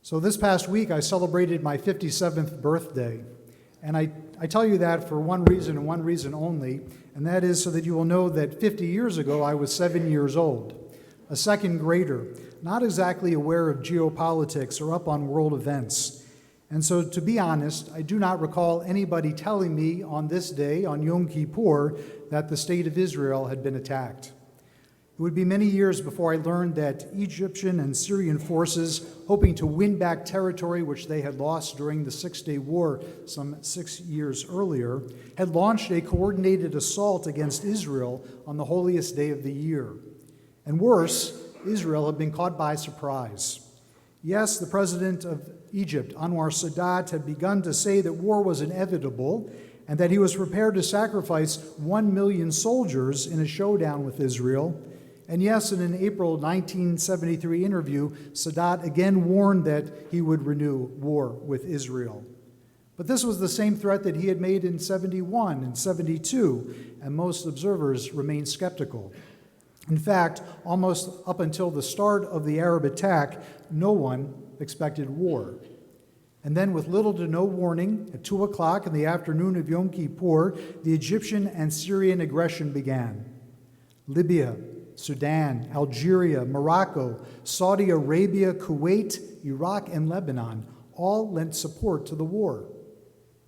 So this past week, I celebrated my 57th birthday. And I tell you that for one reason and one reason only, and that is so that you will know that 50 years ago, I was 7 years old, a second grader, not exactly aware of geopolitics or up on world events. And so, to be honest, I do not recall anybody telling me on this day, on Yom Kippur, that the state of Israel had been attacked. It would be many years before I learned that Egyptian and Syrian forces, hoping to win back territory which they had lost during the Six-Day War some 6 years earlier, had launched a coordinated assault against Israel on the holiest day of the year. And worse, Israel had been caught by surprise. Yes, the president of Egypt, Anwar Sadat, had begun to say that war was inevitable and that he was prepared to sacrifice 1 million soldiers in a showdown with Israel. And yes, in an April 1973 interview, Sadat again warned that he would renew war with Israel. But this was the same threat that he had made in 71 and 72, and most observers remained skeptical. In fact, almost up until the start of the Arab attack, no one expected war. And then, with little to no warning, at 2 o'clock in the afternoon of Yom Kippur, the Egyptian and Syrian aggression began. Libya, Sudan, Algeria, Morocco, Saudi Arabia, Kuwait, Iraq, and Lebanon all lent support to the war.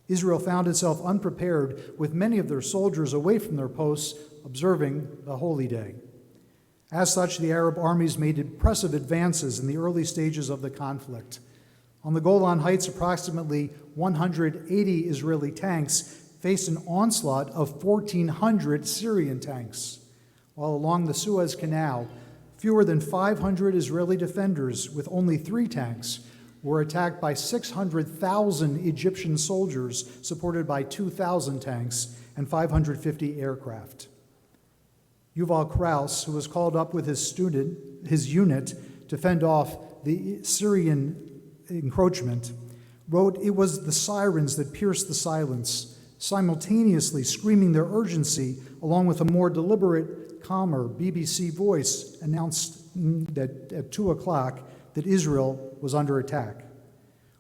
Israel found itself unprepared, with many of their soldiers away from their posts observing the holy day. As such, the Arab armies made impressive advances in the early stages of the conflict. On the Golan Heights, approximately 180 Israeli tanks faced an onslaught of 1,400 Syrian tanks. While along the Suez Canal, fewer than 500 Israeli defenders with only 3 tanks were attacked by 600,000 Egyptian soldiers supported by 2,000 tanks and 550 aircraft. Yuval Kraus, who was called up with his unit to fend off the Syrian encroachment, wrote, "It was the sirens that pierced the silence, simultaneously screaming their urgency, along with a more deliberate, calmer BBC voice announced that at 2 o'clock that Israel was under attack.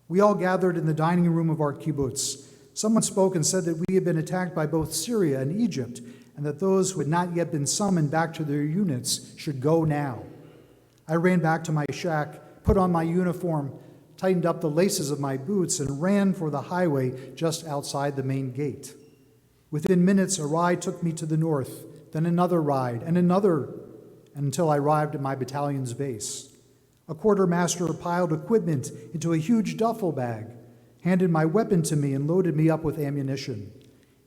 We all gathered in the dining room of our kibbutz. Someone spoke and said that we had been attacked by both Syria and Egypt, and that those who had not yet been summoned back to their units should go now. I ran back to my shack, put on my uniform, tightened up the laces of my boots, and ran for the highway just outside the main gate. Within minutes, a ride took me to the north, then another ride, and another, until I arrived at my battalion's base. A quartermaster piled equipment into a huge duffel bag, handed my weapon to me, and loaded me up with ammunition.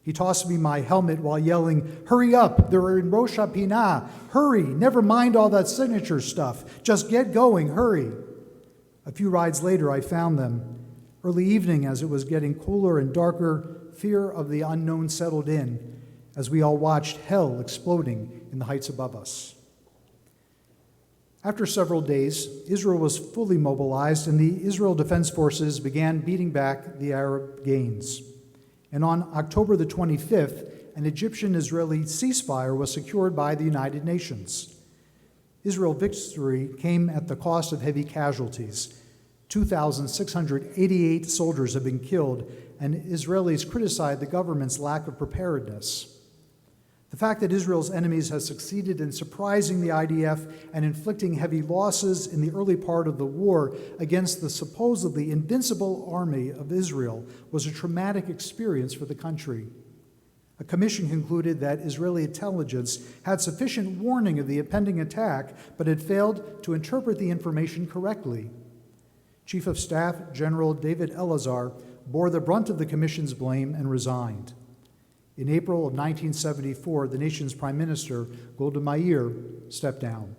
He tossed me my helmet while yelling, 'Hurry up, they're in Rosh Hashanah. Hurry, never mind all that signature stuff. Just get going, hurry.' A few rides later, I found them. Early evening, as it was getting cooler and darker, fear of the unknown settled in, as we all watched hell exploding in the heights above us." After several days, Israel was fully mobilized, and the Israel Defense Forces began beating back the Arab gains. And on October the 25th, an Egyptian-Israeli ceasefire was secured by the United Nations. Israel's victory came at the cost of heavy casualties. 2,688 soldiers have been killed, and Israelis criticized the government's lack of preparedness. The fact that Israel's enemies have succeeded in surprising the IDF and inflicting heavy losses in the early part of the war against the supposedly invincible army of Israel was a traumatic experience for the country. A commission concluded that Israeli intelligence had sufficient warning of the impending attack, but had failed to interpret the information correctly. Chief of Staff General David Elazar bore the brunt of the commission's blame and resigned. In April of 1974, the nation's Prime Minister, Golda Meir, stepped down.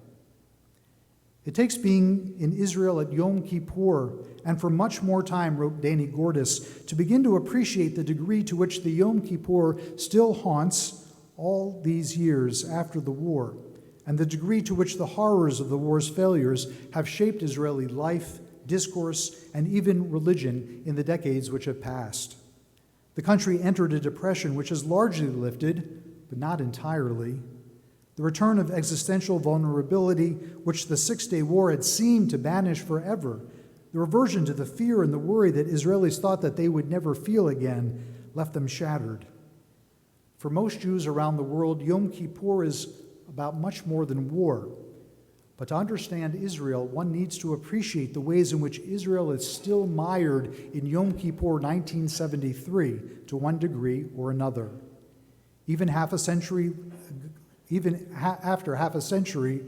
It takes being in Israel at Yom Kippur, and for much more time, wrote Danny Gordis, to begin to appreciate the degree to which the Yom Kippur still haunts all these years after the war, and the degree to which the horrors of the war's failures have shaped Israeli life, discourse, and even religion in the decades which have passed. The country entered a depression which has largely lifted, but not entirely. The return of existential vulnerability, which the Six-Day War had seemed to banish forever, The reversion to the fear and the worry that Israelis thought that they would never feel again left them shattered. For most Jews around the world, Yom Kippur is about much more than war. But to understand Israel, one needs to appreciate the ways in which Israel is still mired in Yom Kippur 1973 to one degree or another. Even after half a century,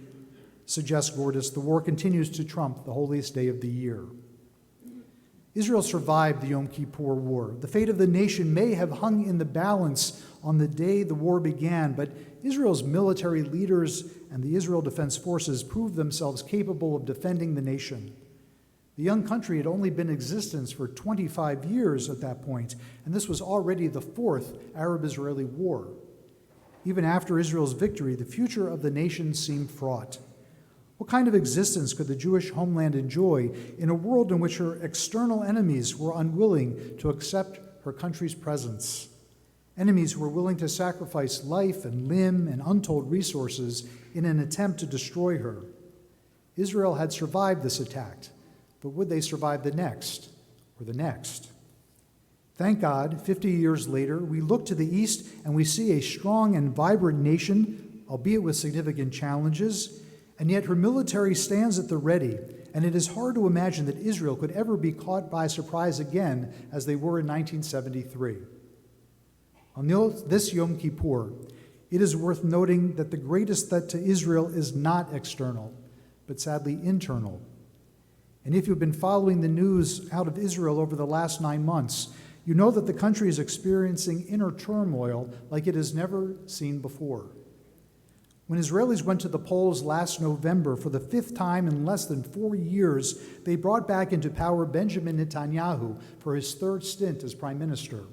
suggests Gordis, the war continues to trump the holiest day of the year. Israel survived the Yom Kippur War. The fate of the nation may have hung in the balance on the day the war began, but Israel's military leaders and the Israel Defense Forces proved themselves capable of defending the nation. The young country had only been in existence for 25 years at that point, and this was already the fourth Arab-Israeli war. Even after Israel's victory, the future of the nation seemed fraught. What kind of existence could the Jewish homeland enjoy in a world in which her external enemies were unwilling to accept her country's presence? Enemies who were willing to sacrifice life and limb and untold resources in an attempt to destroy her. Israel had survived this attack, but would they survive the next or the next? Thank God, 50 years later, we look to the east and we see a strong and vibrant nation, albeit with significant challenges, and yet her military stands at the ready, and it is hard to imagine that Israel could ever be caught by surprise again as they were in 1973. On this Yom Kippur, it is worth noting that the greatest threat to Israel is not external, but sadly internal. And if you've been following the news out of Israel over the last 9 months, you know that the country is experiencing inner turmoil like it has never seen before. When Israelis went to the polls last November for the 5th time in less than 4 years, they brought back into power Benjamin Netanyahu for his 3rd stint as prime minister.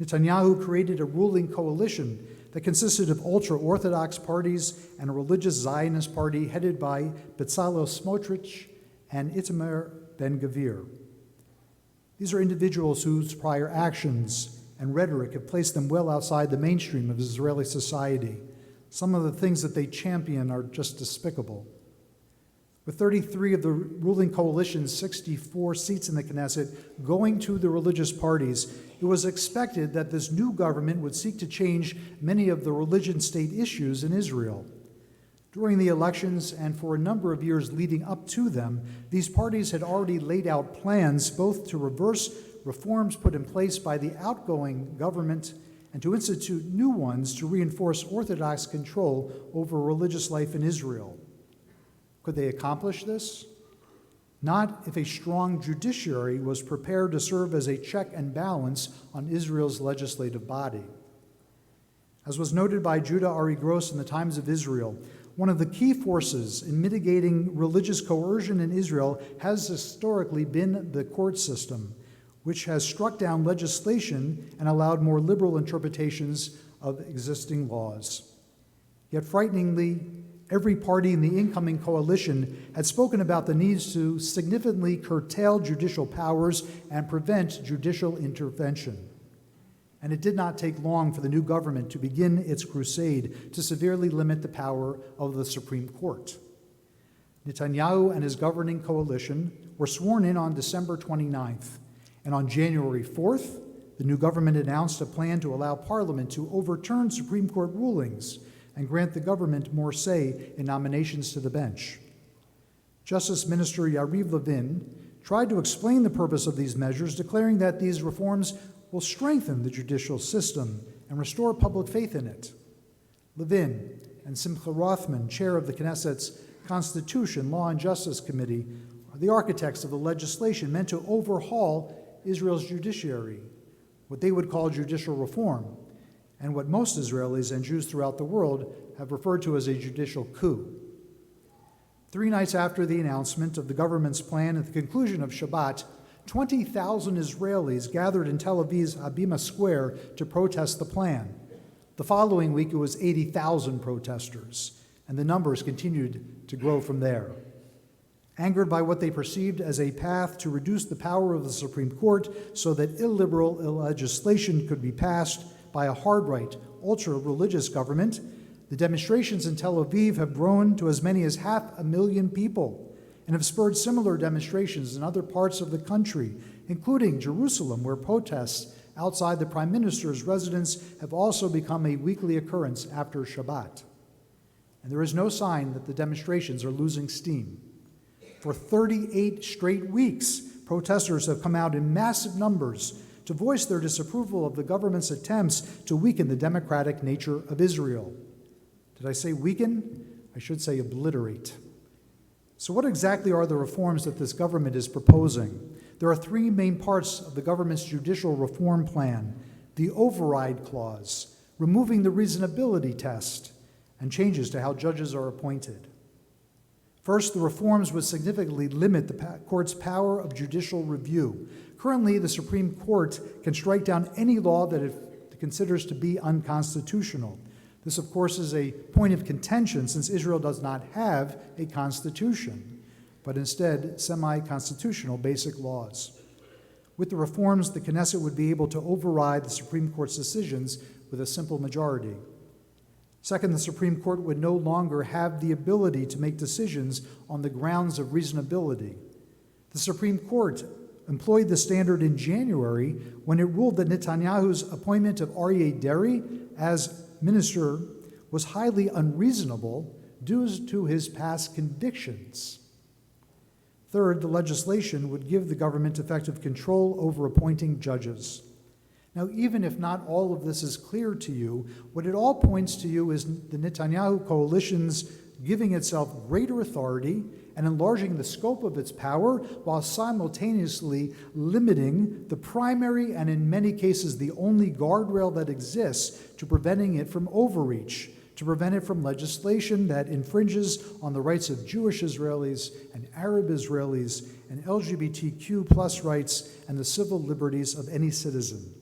Netanyahu created a ruling coalition that consisted of ultra-Orthodox parties and a religious Zionist party headed by Bezalel Smotrich and Itamar Ben-Gvir. These are individuals whose prior actions and rhetoric have placed them well outside the mainstream of Israeli society. Some of the things that they champion are just despicable. With 33 of the ruling coalition's 64 seats in the Knesset going to the religious parties, it was expected that this new government would seek to change many of the religion-state issues in Israel. During the elections and for a number of years leading up to them, these parties had already laid out plans both to reverse reforms put in place by the outgoing government and to institute new ones to reinforce Orthodox control over religious life in Israel. Could they accomplish this? Not if a strong judiciary was prepared to serve as a check and balance on Israel's legislative body. As was noted by Judah Ari Gross in the Times of Israel, one of the key forces in mitigating religious coercion in Israel has historically been the court system, which has struck down legislation and allowed more liberal interpretations of existing laws. Yet frighteningly, every party in the incoming coalition had spoken about the needs to significantly curtail judicial powers and prevent judicial intervention. And it did not take long for the new government to begin its crusade to severely limit the power of the Supreme Court. Netanyahu and his governing coalition were sworn in on December 29th. And on January 4th, the new government announced a plan to allow Parliament to overturn Supreme Court rulings and grant the government more say in nominations to the bench. Justice Minister Yariv Levin tried to explain the purpose of these measures, declaring that these reforms will strengthen the judicial system and restore public faith in it. Levin and Simcha Rothman, chair of the Knesset's Constitution, Law and Justice Committee, are the architects of the legislation meant to overhaul Israel's judiciary, what they would call judicial reform, and what most Israelis and Jews throughout the world have referred to as a judicial coup. 3 nights after the announcement of the government's plan at the conclusion of Shabbat, 20,000 Israelis gathered in Tel Aviv's Habima Square to protest the plan. The following week, it was 80,000 protesters, and the numbers continued to grow from there. Angered by what they perceived as a path to reduce the power of the Supreme Court so that illiberal legislation could be passed by a hard-right, ultra-religious government, the demonstrations in Tel Aviv have grown to as many as 500,000 people, and have spurred similar demonstrations in other parts of the country, including Jerusalem, where protests outside the Prime Minister's residence have also become a weekly occurrence after Shabbat. And there is no sign that the demonstrations are losing steam. For 38 straight weeks, protesters have come out in massive numbers to voice their disapproval of the government's attempts to weaken the democratic nature of Israel. Did I say weaken? I should say obliterate. So what exactly are the reforms that this government is proposing? There are three main parts of the government's judicial reform plan: the override clause, removing the reasonability test, and changes to how judges are appointed. First, the reforms would significantly limit the court's power of judicial review. Currently, the Supreme Court can strike down any law that it considers to be unconstitutional. This, of course, is a point of contention since Israel does not have a constitution, but instead semi-constitutional basic laws. With the reforms, the Knesset would be able to override the Supreme Court's decisions with a simple majority. Second, the Supreme Court would no longer have the ability to make decisions on the grounds of reasonability. The Supreme Court employed the standard in January when it ruled that Netanyahu's appointment of Aryeh Deri as minister was highly unreasonable due to his past convictions. Third, the legislation would give the government effective control over appointing judges. Now, even if not all of this is clear to you, what it all points to you is the Netanyahu coalition's giving itself greater authority and enlarging the scope of its power while simultaneously limiting the primary and in many cases the only guardrail that exists to preventing it from overreach, to prevent it from legislation that infringes on the rights of Jewish Israelis and Arab Israelis and LGBTQ plus rights and the civil liberties of any citizen.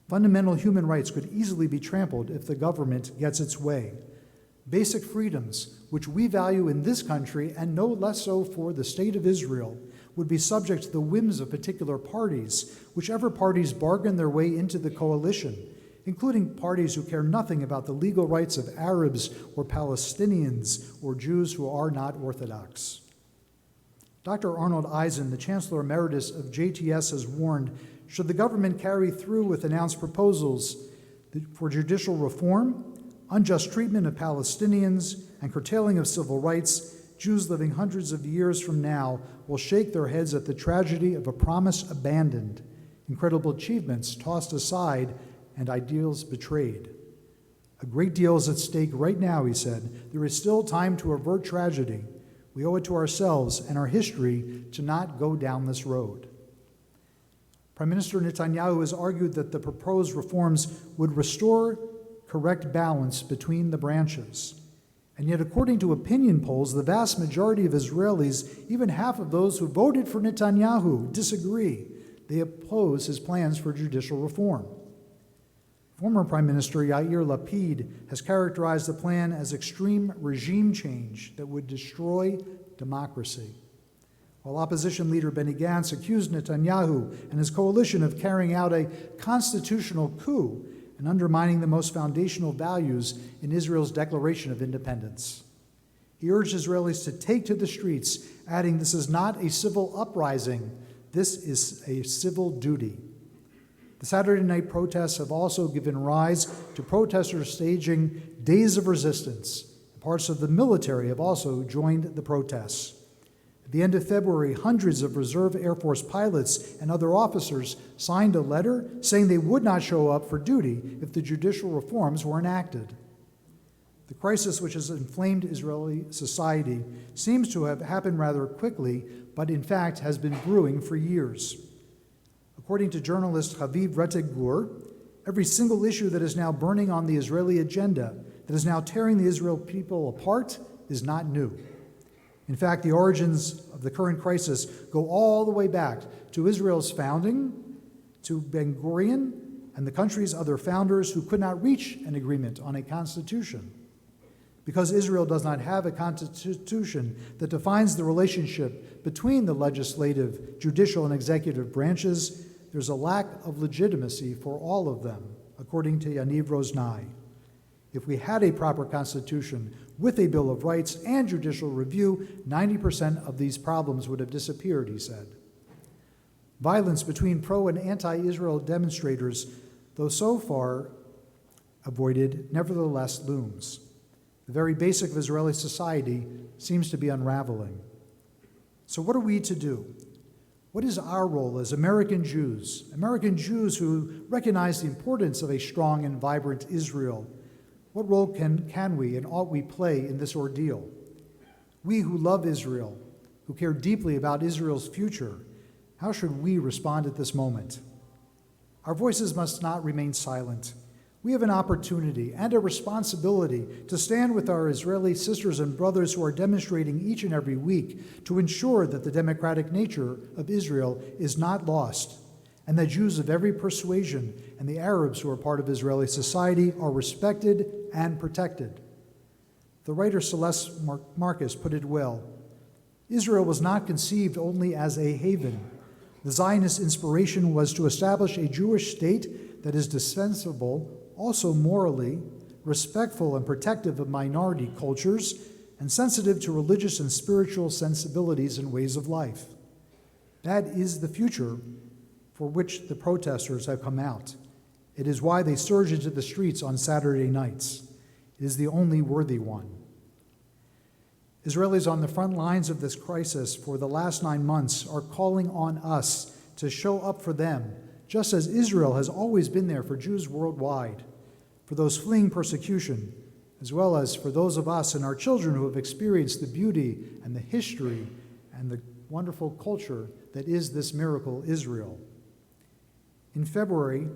Fundamental human rights could easily be trampled if the government gets its way. Basic freedoms, which we value in this country and no less so for the state of Israel, would be subject to the whims of particular parties, whichever parties bargain their way into the coalition, including parties who care nothing about the legal rights of Arabs or Palestinians or Jews who are not Orthodox. Dr. Arnold Eisen, the Chancellor Emeritus of JTS, has warned, should the government carry through with announced proposals for judicial reform, unjust treatment of Palestinians, and curtailing of civil rights, Jews living hundreds of years from now will shake their heads at the tragedy of a promise abandoned, incredible achievements tossed aside, and ideals betrayed. A great deal is at stake right now, he said. There is still time to avert tragedy. We owe it to ourselves and our history to not go down this road. Prime Minister Netanyahu has argued that the proposed reforms would restore correct balance between the branches. And yet, according to opinion polls, the vast majority of Israelis, even half of those who voted for Netanyahu, disagree. They oppose his plans for judicial reform. Former Prime Minister Yair Lapid has characterized the plan as extreme regime change that would destroy democracy. While opposition leader Benny Gantz accused Netanyahu and his coalition of carrying out a constitutional coup and undermining the most foundational values in Israel's Declaration of Independence. He urged Israelis to take to the streets, adding, "This is not a civil uprising, this is a civil duty." The Saturday night protests have also given rise to protesters staging days of resistance. Parts of the military have also joined the protests. At the end of February, hundreds of Reserve Air Force pilots and other officers signed a letter saying they would not show up for duty if the judicial reforms were enacted. The crisis which has inflamed Israeli society seems to have happened rather quickly, but in fact has been brewing for years. According to journalist Haviv Rettig-Gur, every single issue that is now burning on the Israeli agenda, that is now tearing the Israeli people apart, is not new. In fact, the origins of the current crisis go all the way back to Israel's founding, to Ben-Gurion, and the country's other founders who could not reach an agreement on a constitution. Because Israel does not have a constitution that defines the relationship between the legislative, judicial, and executive branches, there's a lack of legitimacy for all of them, according to Yaniv Roznai. If we had a proper constitution, with a Bill of Rights and judicial review, 90% of these problems would have disappeared, he said. Violence between pro- and anti-Israel demonstrators, though so far avoided, nevertheless looms. The very basic of Israeli society seems to be unraveling. So what are we to do? What is our role as American Jews who recognize the importance of a strong and vibrant Israel? What role can we and ought we play in this ordeal? We who love Israel, who care deeply about Israel's future, how should we respond at this moment? Our voices must not remain silent. We have an opportunity and a responsibility to stand with our Israeli sisters and brothers who are demonstrating each and every week to ensure that the democratic nature of Israel is not lost, and that Jews of every persuasion and the Arabs who are part of Israeli society are respected and protected. The writer Celeste Marcus put it well. Israel was not conceived only as a haven. The Zionist inspiration was to establish a Jewish state that is defensible, also morally, respectful and protective of minority cultures, and sensitive to religious and spiritual sensibilities and ways of life. That is the future for which the protesters have come out. It is why they surge into the streets on Saturday nights. It is the only worthy one. Israelis on the front lines of this crisis for the last 9 months are calling on us to show up for them, just as Israel has always been there for Jews worldwide, for those fleeing persecution, as well as for those of us and our children who have experienced the beauty and the history and the wonderful culture that is this miracle Israel. In February,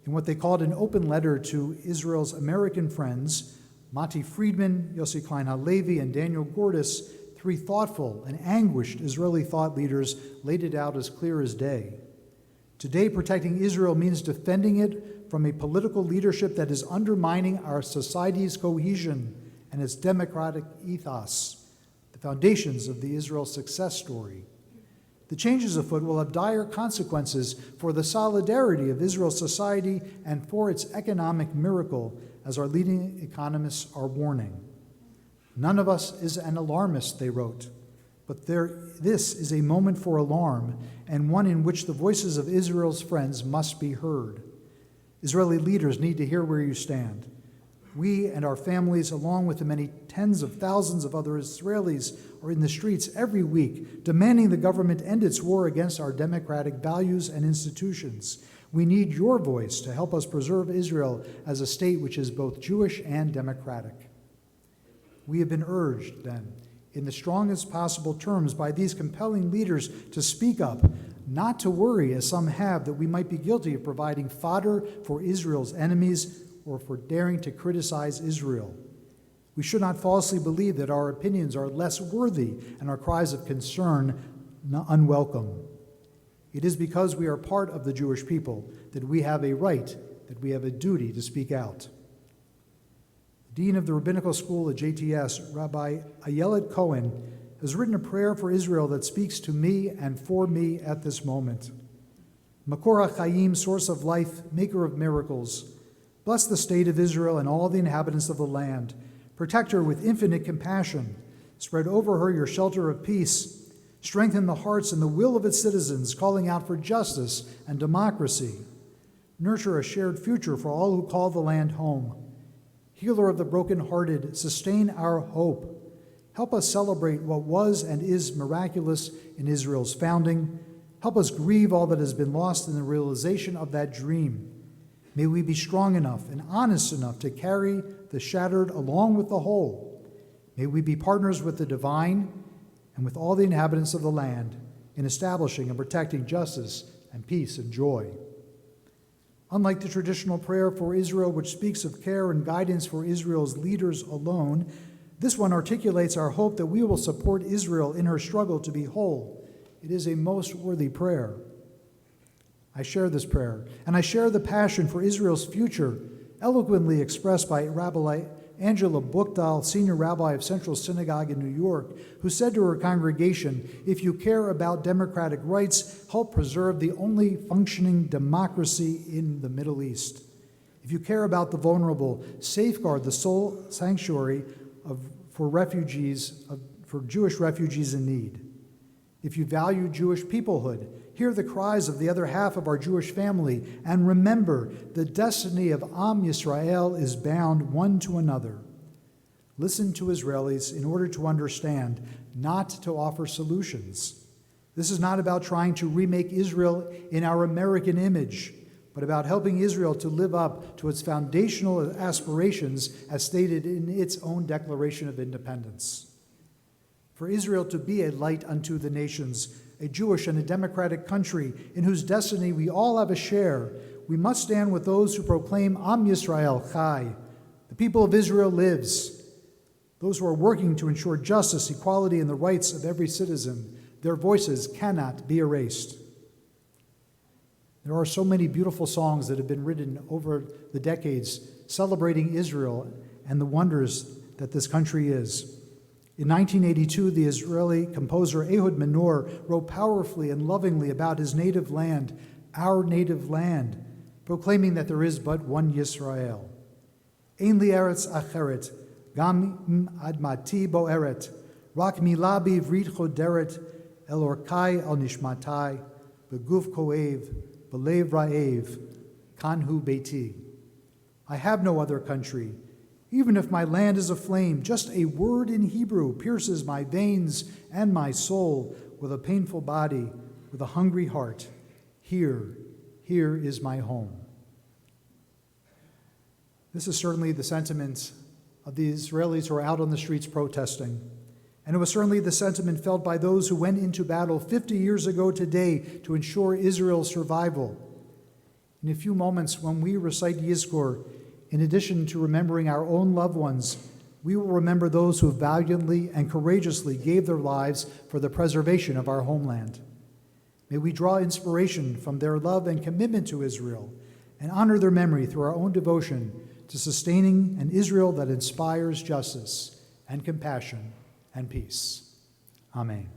in what they called an open letter to Israel's American friends, Mati Friedman, Yossi Klein Halevi, and Daniel Gordis, 3 thoughtful and anguished Israeli thought leaders, laid it out as clear as day. Today, protecting Israel means defending it from a political leadership that is undermining our society's cohesion and its democratic ethos, the foundations of the Israel success story. The changes afoot will have dire consequences for the solidarity of Israel's society and for its economic miracle, as our leading economists are warning. None of us is an alarmist, they wrote, but this is a moment for alarm, and one in which the voices of Israel's friends must be heard. Israeli leaders need to hear where you stand. We and our families, along with the many tens of thousands of other Israelis, are in the streets every week, demanding the government end its war against our democratic values and institutions. We need your voice to help us preserve Israel as a state which is both Jewish and democratic. We have been urged, then, in the strongest possible terms by these compelling leaders to speak up, not to worry, as some have, that we might be guilty of providing fodder for Israel's enemies or for daring to criticize Israel. We should not falsely believe that our opinions are less worthy and our cries of concern unwelcome. It is because we are part of the Jewish people that we have a right, that we have a duty to speak out. The Dean of the Rabbinical School at JTS, Rabbi Ayelet Cohen, has written a prayer for Israel that speaks to me and for me at this moment. Makor HaChaim, source of life, maker of miracles, bless the state of Israel and all the inhabitants of the land. Protect her with infinite compassion. Spread over her your shelter of peace. Strengthen the hearts and the will of its citizens, calling out for justice and democracy. Nurture a shared future for all who call the land home. Healer of the brokenhearted, sustain our hope. Help us celebrate what was and is miraculous in Israel's founding. Help us grieve all that has been lost in the realization of that dream. May we be strong enough and honest enough to carry the shattered along with the whole. May we be partners with the divine and with all the inhabitants of the land in establishing and protecting justice and peace and joy. Unlike the traditional prayer for Israel, which speaks of care and guidance for Israel's leaders alone, this one articulates our hope that we will support Israel in her struggle to be whole. It is a most worthy prayer. I share this prayer, and I share the passion for Israel's future, eloquently expressed by Rabbi Angela Buchdahl, senior rabbi of Central Synagogue in New York, who said to her congregation, "If you care about democratic rights, help preserve the only functioning democracy in the Middle East. If you care about the vulnerable, safeguard the sole sanctuary for Jewish refugees in need. If you value Jewish peoplehood, hear the cries of the other half of our Jewish family, and remember the destiny of Am Yisrael is bound one to another. Listen to Israelis in order to understand, not to offer solutions. This is not about trying to remake Israel in our American image, but about helping Israel to live up to its foundational aspirations as stated in its own Declaration of Independence. For Israel to be a light unto the nations, a Jewish and a democratic country in whose destiny we all have a share, we must stand with those who proclaim Am Yisrael Chai, the people of Israel lives, those who are working to ensure justice, equality, and the rights of every citizen. Their voices cannot be erased. There are so many beautiful songs that have been written over the decades celebrating Israel and the wonders that this country is. In 1982, the Israeli composer Ehud Manor wrote powerfully and lovingly about his native land, our native land, proclaiming that there is but one Yisrael. Ein li eretz acheret, gam im admati boeret, rak mila b'ivrit choderet, el orkai al nishmatai, beguf koev, belev ra'ev, kanhu beiti. I have no other country. Even if my land is aflame, just a word in Hebrew pierces my veins and my soul with a painful body, with a hungry heart. Here is my home. This is certainly the sentiment of the Israelis who are out on the streets protesting. And it was certainly the sentiment felt by those who went into battle 50 years ago today to ensure Israel's survival. In a few moments, when we recite Yizkor, in addition to remembering our own loved ones, we will remember those who valiantly and courageously gave their lives for the preservation of our homeland. May we draw inspiration from their love and commitment to Israel and honor their memory through our own devotion to sustaining an Israel that inspires justice and compassion and peace. Amen.